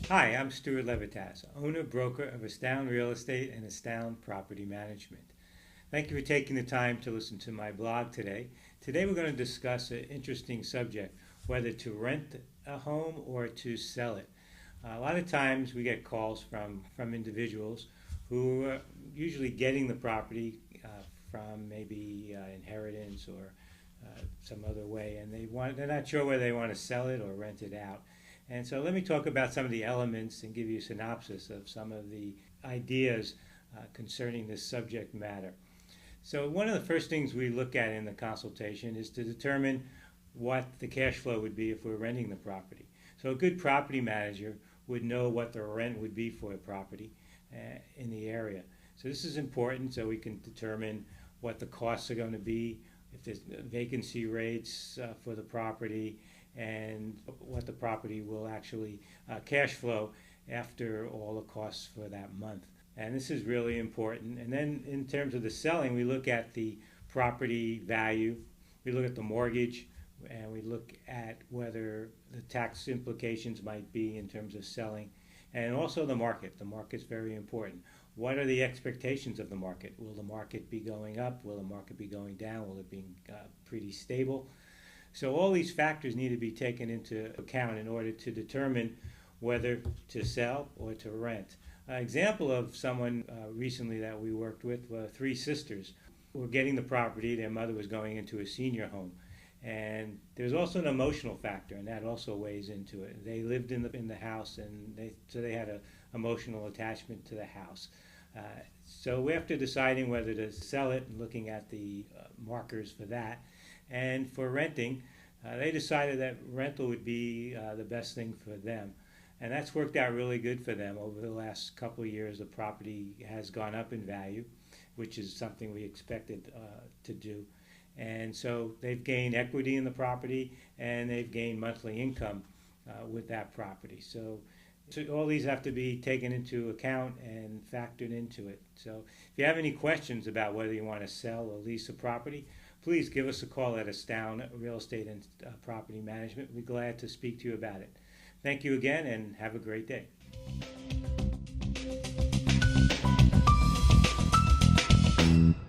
Hi, I'm Stuart Levitas, owner-broker of Astound Real Estate and Astound Property Management. Thank you for taking the time to listen to my blog today. Today we're going to discuss an interesting subject, whether to rent a home or to sell it. A lot of times we get calls from individuals who are usually getting the property from maybe inheritance or some other way, and they're not sure whether they want to sell it or rent it out. And so let me talk about some of the elements and give you a synopsis of some of the ideas concerning this subject matter. So one of the first things we look at in the consultation is to determine what the cash flow would be if we're renting the property. So a good property manager would know what the rent would be for a property in the area. So this is important so we can determine what the costs are going to be, if there's vacancy rates for the property, and what the property will actually cash flow after all the costs for that month. And this is really important. And then in terms of the selling, we look at the property value, we look at the mortgage, and we look at whether the tax implications might be in terms of selling, and also the market. The market's very important. What are the expectations of the market? Will the market be going up? Will the market be going down? Will it be pretty stable? So all these factors need to be taken into account in order to determine whether to sell or to rent. An example of someone recently that we worked with were three sisters who were getting the property. Their mother was going into a senior home. And there's also an emotional factor, and that also weighs into it. They lived in the house, and they had an emotional attachment to the house. So after deciding whether to sell it and looking at the markers for that, and for renting, they decided that rental would be the best thing for them. And that's worked out really good for them. Over the last couple of years, the property has gone up in value, which is something we expected to do. And so they've gained equity in the property, and they've gained monthly income with that property. So all these have to be taken into account and factored into it. So if you have any questions about whether you want to sell or lease a property, please give us a call at Astound Real Estate and Property Management. We'd be glad to speak to you about it. Thank you again, and have a great day.